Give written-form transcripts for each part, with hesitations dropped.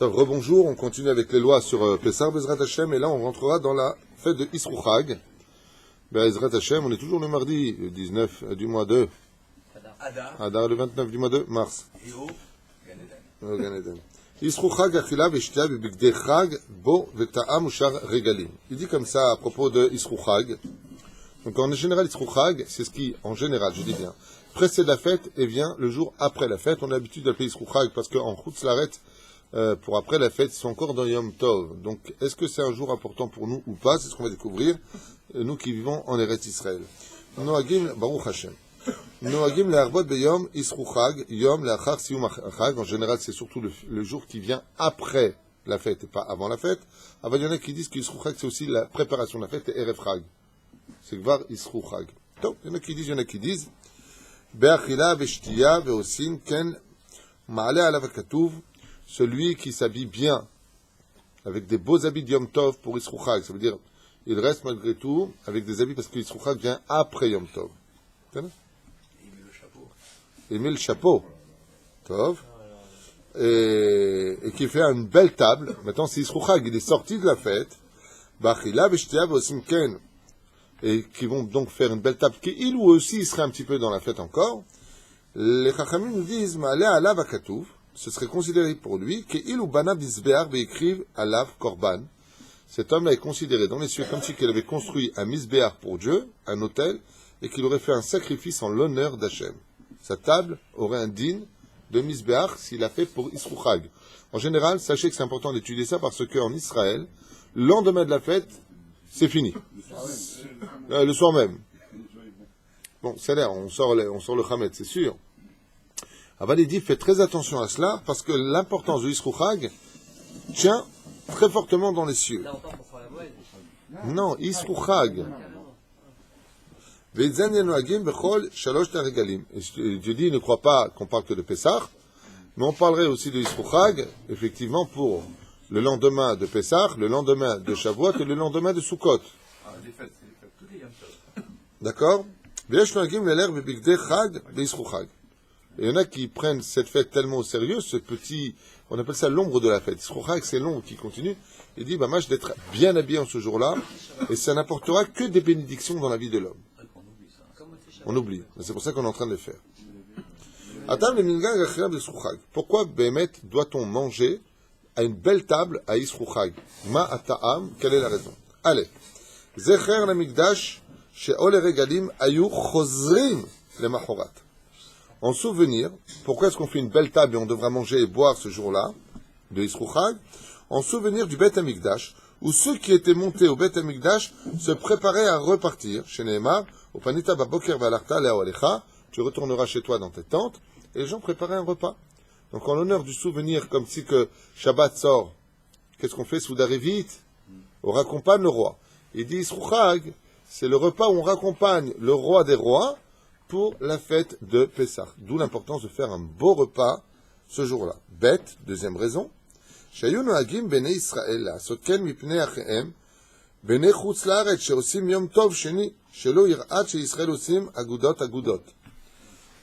Rebonjour, on continue avec les lois sur Pessah, Bezrat Hashem, et là on rentrera dans la fête de Isrouchag. Bezrat Hashem, on est toujours le mardi, le 19 du mois de Adar, le 29 du mois de mars. Et au Gan Eden. Isrouchag achila veshtia bebigdei chag bo veta'am ushar regalim. Il dit comme ça à propos de Isrouchag. Donc en général, Isrouchag, c'est ce qui, en général, je dis bien, précède la fête et vient le jour après la fête. On a l'habitude d'appeler Isrouchag parce qu'en Chutz Laaretz, pour après la fête, ils sont encore dans Yom Tov. Donc, est-ce que c'est un jour important pour nous ou pas? C'est ce qu'on va découvrir, nous qui vivons en Eretz Israël. Noagim, Baruch Hashem. Noagim le'arbot beyom Isrouchag, yom le'achar siyum achag. En général, c'est surtout le jour qui vient après la fête et pas avant la fête. Avant, il y en a qui disent qu'Isrouchag, c'est aussi la préparation de la fête et Erev Chag. C'est Gvar Isrouchag. Donc, il y en a qui disent, Be'achila ve'shtiya ve'osim ken ma'ale alav hakatuv. Celui qui s'habille bien, avec des beaux habits de Yom Tov pour Isrouchag, ça veut dire, il reste malgré tout avec des habits parce que Isrouchag vient après Yom Tov. Il met le chapeau. Il met le chapeau. Tov. Et qui fait une belle table. Maintenant, c'est Isrouchag, il est sorti de la fête. Bachila, Beshtia, Vosim Ken. Et qui vont donc faire une belle table, qui il ou aussi il serait un petit peu dans la fête encore. Les Chachamim nous disent, Ma'ale alav hakatuv. Ce serait considéré pour lui qu'il ou bana misbeach écrive alav korban. Cet homme-là est considéré dans les cieux comme si il avait construit un misbeach pour Dieu, un autel, et qu'il aurait fait un sacrifice en l'honneur d'Hachem. Sa table aurait un din de misbeach s'il a fait pour Isrouchag. En général, sachez que c'est important d'étudier ça parce qu'en Israël, le lendemain de la fête, c'est fini. Le soir même. Bon, c'est là, on sort le Khamet, c'est sûr. Aval dit, faites très attention à cela, parce que l'importance de Isrouchag tient très fortement dans les cieux. Non, Isrouchag. Et Dieu dit, ne crois pas qu'on parle que de Pessah, mais on parlerait aussi de Isrouchag, effectivement, pour le lendemain de Pessah, le lendemain de Shavuot et le lendemain de Sukkot. D'accord? Il y en a qui prennent cette fête tellement au sérieux, ce petit, on appelle ça l'ombre de la fête. Isrouchag, c'est l'ombre qui continue. Il dit, moi, je vais être bien habillé en ce jour-là, et ça n'apportera que des bénédictions dans la vie de l'homme. On oublie. C'est pour ça qu'on est en train de le faire. Pourquoi, Bémet, doit-on manger à une belle table à Isrouchag? Ma ata'am, quelle est la raison? Allez. Zecher l'amigdash, she'ol regalim ayu chozrim le mahorat. En souvenir, pourquoi est-ce qu'on fait une belle table et on devra manger et boire ce jour-là, de Isrouchag? En souvenir du Beth Amikdash, où ceux qui étaient montés au Beth Amikdash se préparaient à repartir. Chez Nehemar, au Panita Baboker Valarta Leaolecha, tu retourneras chez toi dans tes tentes, et les gens préparaient un repas. Donc en l'honneur du souvenir, comme si que Shabbat sort, qu'est-ce qu'on fait? Soudarevit, on raccompagne le roi. Il dit Isrouchag, c'est le repas où on raccompagne le roi des rois, pour la fête de Pessah. D'où l'importance de faire un beau repas ce jour-là. Bête, deuxième raison. Shayu noagim bnei Israël sotken mipnei achehem bnei chutz laaretz sheosim yom tov sheni shelo yirat sheYisrael osim agudot.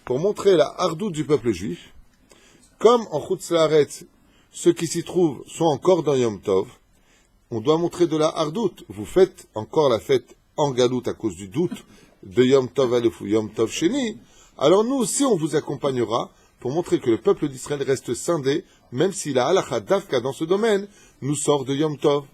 Pour montrer la hardoute du peuple juif, comme en chutz laaretz, ceux qui s'y trouvent sont encore dans Yom Tov, on doit montrer de la hardoute. Vous faites encore la fête en galoute à cause du doute de Yom Tov Aleph ou Yom Tov Sheni, alors nous aussi on vous accompagnera pour montrer que le peuple d'Israël reste scindé, même si la halakha d'Afka dans ce domaine nous sort de Yom Tov.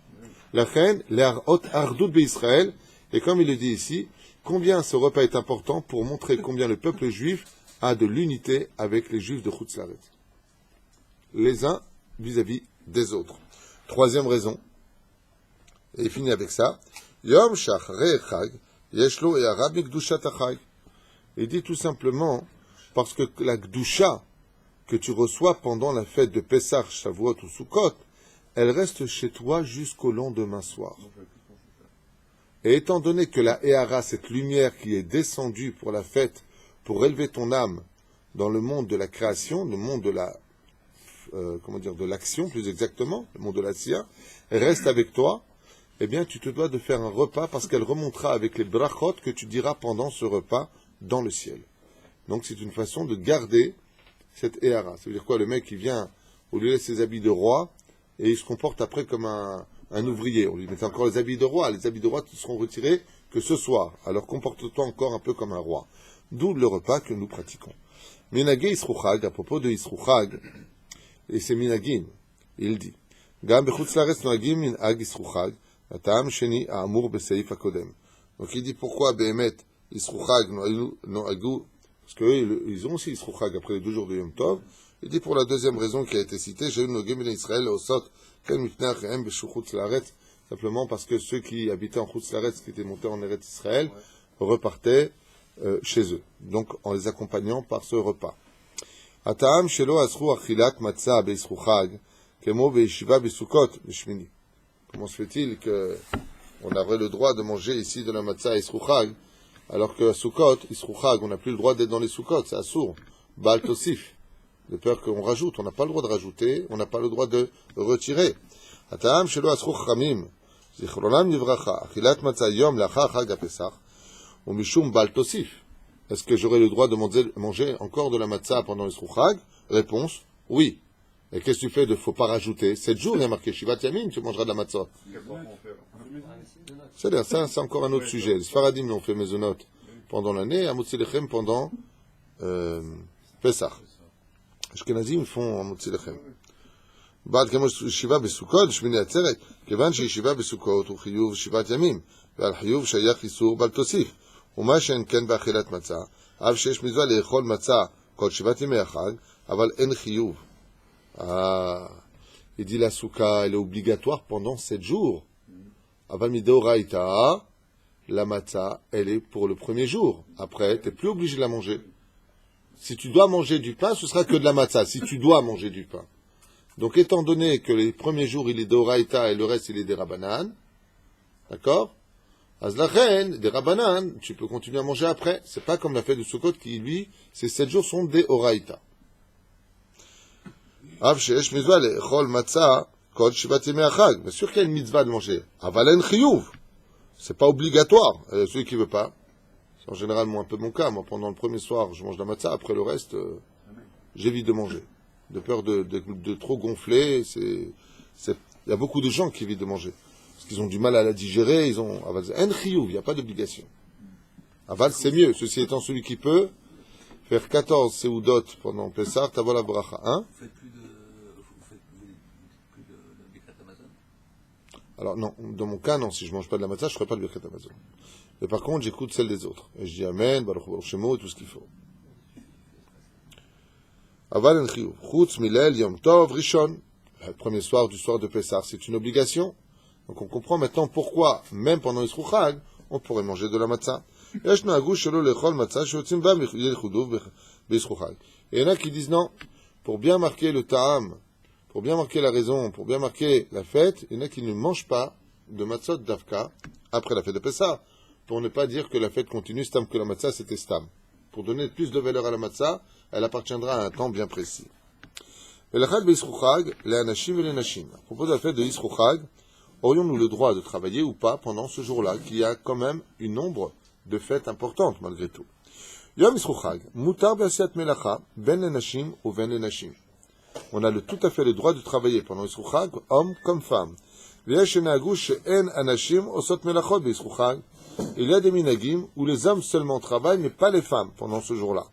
La reine, l'Arhot Ardout Israël, et comme il le dit ici, combien ce repas est important pour montrer combien le peuple juif a de l'unité avec les juifs de Chutz Laaretz. Les uns vis-à-vis des autres. Troisième raison, et il finit avec ça, Yom Shachrei Chag, Yeshlo et Arab Gdushat Achag. Il dit tout simplement parce que la Gdusha que tu reçois pendant la fête de Pessah, Shavuot ou Sukkot, elle reste chez toi jusqu'au lendemain soir. Et étant donné que la Ehara, cette lumière qui est descendue pour la fête, pour élever ton âme dans le monde de la création, le monde de la, de l'action plus exactement, le monde de la Sia, elle reste avec toi. Eh bien, tu te dois de faire un repas parce qu'elle remontera avec les brachot que tu diras pendant ce repas dans le ciel. Donc, c'est une façon de garder cette Ehara. Ça veut dire quoi? Le mec, il vient, on lui laisse ses habits de roi, et il se comporte après comme un ouvrier. On lui mettait encore les habits de roi. Les habits de roi ne seront retirés que ce soir. Alors comporte-toi encore un peu comme un roi. D'où le repas que nous pratiquons. Minagé Isrouchag, à propos de Isrouchag, et c'est Minagim, il dit, Gam bechutz laaretz noagim minag Isrouchag, atam sheni ha'amur beseif hakodem. Donc il dit pourquoi Behemet Isrouchag noagu, parce qu'eux ils ont aussi Isrouchag après les 2 jours de Yom Tov. Il dit pour la deuxième raison qui a été citée, j'ai eu nogim ben Israël osot ken mipnei achehem beshutz laaretz, simplement parce que ceux qui habitaient en chutz laaretz, qui étaient montés en Eretz Israël, repartaient chez eux, donc en les accompagnant par ce repas. Ata'am shelo asru achilat matzah be'isruchag kemo be'yeshiva be'sukkot b'shmini. Comment se fait-il que on aurait le droit de manger ici de la matzah isruchag, alors que à Sukkot, isruchag, on n'a plus le droit d'être dans les Sukkot, c'est assour, Baal Tosif, de peur qu'on rajoute, on n'a pas le droit de rajouter, on n'a pas le droit de retirer. Ata'am shelo asru chamim zichronam livracha achilat matzah yom lachar chag ha'pesach ou mishum Baal Tosif. Est-ce que j'aurai le droit de manger encore de la matzah pendant l'Isrouchag? Réponse, oui. Et qu'est-ce que tu fais de faut pas rajouter? 7 jours, il y a marqué Shivat Yamim, tu mangeras de la matzah. C'est-à-dire, ça, c'est encore un autre sujet. Les Sfaradim l'ont fait mezonot pendant l'année, à Motzi Lechem pendant Pesach. Les Ashkenazim font en Motzi Lechem. Bad kemo Shiva besukot, Shmini Atzeret, kevan she'Shiva besukot, u chiyuv Shivat Yamim, ve'al chiyuv shayach isur Baal Tosif. ומה שאין כן באכילת מצה, אף שיש מצווה לאכול מצה כל 7 ימי החג, אבל אין חיוב. Il dit la souka, elle est obligatoire pendant 7 jours. Aval mideoraita, la matzah, elle est pour le premier jour. Après, tu n'es plus obligé de la manger. Si tu dois manger du pain, ce sera que de la matzah, si tu dois manger du pain. Donc, étant donné que les premiers jours, il est d'oraita et le reste, il est des rabanan, d'accord? Azlachen, des rabanan, tu peux continuer à manger après. C'est pas comme la fête de Sukkot qui, lui, ces 7 jours sont des oraïta. Av sheesh mitzvah le'echol matzah kol 7 yemei hachag. Bien sûr qu'il y a une mitzvah de manger. Avalen chiyuv. C'est pas obligatoire. Celui qui veut pas. C'est en général un peu mon cas. Moi, pendant le premier soir, je mange de la matzah. Après le reste, j'évite de manger. De peur de trop gonfler. Il y a beaucoup de gens qui évitent de manger. Parce qu'ils ont du mal à la digérer, ils ont aval en chiyuv, il n'y a pas d'obligation. Aval, c'est mieux. Ceci étant celui qui peut faire 14 seudot pendant Pessah, t'avoir la bracha. Hein? Vous faites plus de Birkat Hamazon? Alors non, dans mon cas, non. Si je ne mange pas de la matzah, je ne ferai pas de Birkat Hamazon. Mais par contre, j'écoute celle des autres. Et je dis Amen, Baruch Baruch Shemo, et tout ce qu'il faut. Aval en chiyuv. Chutz milel yom tov rishon. Le premier soir du soir de Pessah, c'est une obligation. Donc on comprend maintenant pourquoi, même pendant l'Isrouchag, on pourrait manger de la matzah. Et il y en a qui disent non, pour bien marquer le ta'am, pour bien marquer la raison, pour bien marquer la fête, il y en a qui ne mangent pas de matzot d'Avka après la fête de Pessah, pour ne pas dire que la fête continue, stam que la matzah c'était stam. Pour donner plus de valeur à la matzah, elle appartiendra à un temps bien précis. À propos de la fête de Isrouchag, aurions-nous le droit de travailler ou pas pendant ce jour-là, qui a quand même une nombre de fêtes importantes malgré tout. Yom Isrouchag, mutar b'asiat melacha, ben lenashim ou ben lenashim. On a tout à fait le droit de travailler pendant Isrouchag, homme comme femme. V'yesh shenagu she'en anashim osot melachot b'Isrouchag. Il y a des minagim où les hommes seulement travaillent, mais pas les femmes pendant ce jour-là.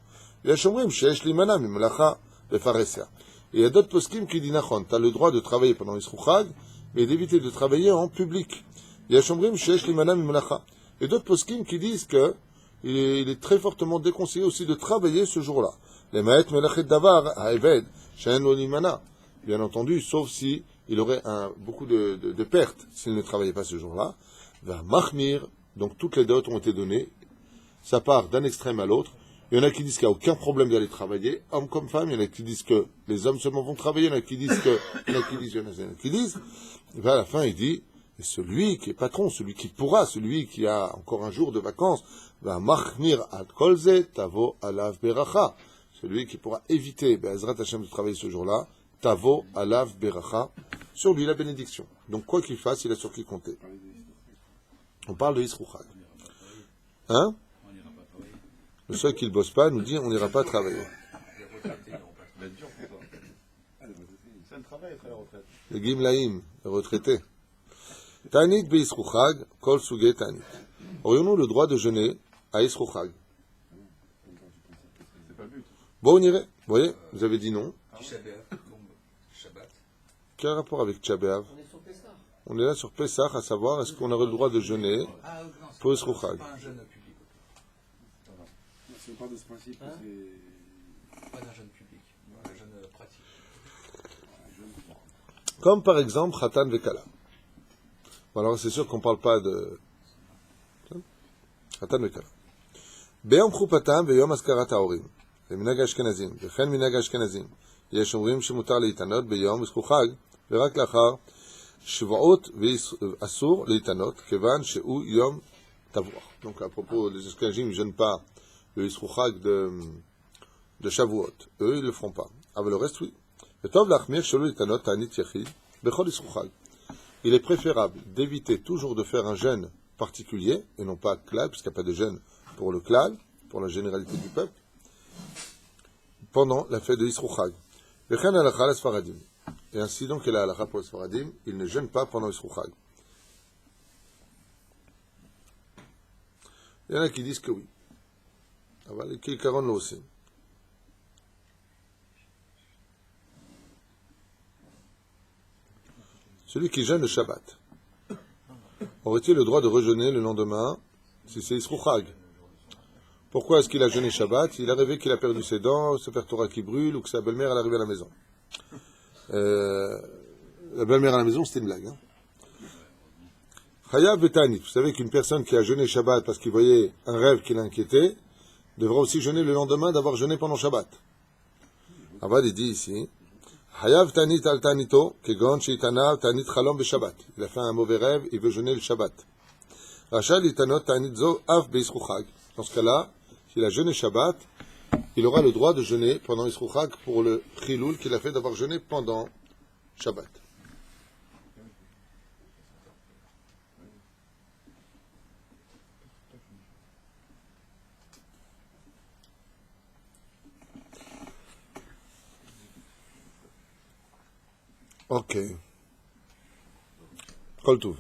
V'yesh omrim she'esh limana mimelacha befaresia. Et il y a d'autres poskim qui disent nachon, tu as le droit de travailler pendant Isrouchag, mais d'éviter de travailler en public. Il y a Shomrim Sheesh Limana Mimelacha. Et d'autres poskim qui disent que il est très fortement déconseillé aussi de travailler ce jour-là. Les Maet Melachet Davar Haeved She'en Lo Limana. Bien entendu, sauf si il aurait beaucoup de pertes s'il ne travaillait pas ce jour-là. Va Mahmir, donc toutes les dots ont été données. Ça part d'un extrême à l'autre. Il y en a qui disent qu'il n'y a aucun problème d'aller travailler, hommes comme femmes. Il y en a qui disent que les hommes seulement vont travailler. Il y en a qui disent que... Il y en a qui disent... Et bien à la fin, il dit, et celui qui est patron, celui qui pourra, celui qui a encore un jour de vacances, va machmir al kolze tavo alav beracha. Celui qui pourra éviter, Be'ezrat Hashem, de travailler ce jour-là, tavo alav beracha, sur lui la bénédiction. Donc quoi qu'il fasse, il a sur qui compter. On parle de Isrouchag. Hein? Le seul qui ne bosse pas nous dit on n'ira pas travailler. C'est un travail après la retraite. Les Gimlaïm, les retraités. Tanit Beisruchag, Kol Suge Tanit. Aurions-nous le droit de jeûner à Isruchag? C'est pas le but. Bon, on irait. Vous voyez, vous avez dit non. Shabbat. Quel rapport avec Tchabéav? On est sur Pessah. On est là sur Pessah, à savoir, est-ce qu'on aurait le droit de jeûner Ah, non, c'est pour pas Isruchag? un jeûne public. Si on parle de ce principe, Hein c'est. Pas un jeûne public, un jeûne pratique. Comme par exemple Khatan Vekala. Bon, alors c'est sûr qu'on ne parle pas de Khatan Vekala. Be'yom Chupatam ve'yom Askarat Haorim. Minhag Ashkenazim. Vechen minhag Ashkenazim. יש אומרים שמותר להתענות ביום אסרו חג, ורק לאחר שבועות ואסור להתענות, כיוון שהוא יום תבוח. Donc à propos des Ashkenazim, ils ne gênent pas le אסרו חג de Shavuot. Eux, ils ne le feront pas. Mais le reste, oui. וטוב להחמיר שלא להתענות תענית יחיד בכל אסרו חג. Il est préférable d'éviter toujours de faire un jeûne particulier, et non pas klal, puisqu'il n'y a pas de jeûne pour le klal, pour la généralité du peuple, pendant la fête de Yisro Chag. Et ainsi donc, il a halakha pour les Sfaradim, il ne jeûne pas pendant Yisro Chag. Il y en a qui disent que oui. אבל כעיקרון לא עושים. Celui qui jeûne le Shabbat, aurait-il le droit de rejeûner le lendemain si c'est Yisro Chag? Pourquoi est-ce qu'il a jeûné Shabbat? Il a rêvé qu'il a perdu ses dents, Sefer Torah qui brûle, ou que sa belle-mère est arrivée à la maison. La belle-mère à la maison, c'était une blague. Chayav Betani, vous savez qu'une personne qui a jeûné Shabbat parce qu'il voyait un rêve qui l'inquiétait, devra aussi jeûner le lendemain d'avoir jeûné pendant Shabbat. Avad, il dit ici, Chayav Tanit al Tanito, Kegon Sheitana Tanit Chalom Beshabbat. Il a fait un mauvais rêve, il veut jeûner le Shabbat. Rachal Itanot Tanit Zo Av Beisru Chag. Dans ce cas-là, s'il a jeûné Shabbat, il aura le droit de jeûner pendant Yisro Chag pour le Chiloul qu'il a fait d'avoir jeûné pendant Shabbat. Ok. Kol Tuv.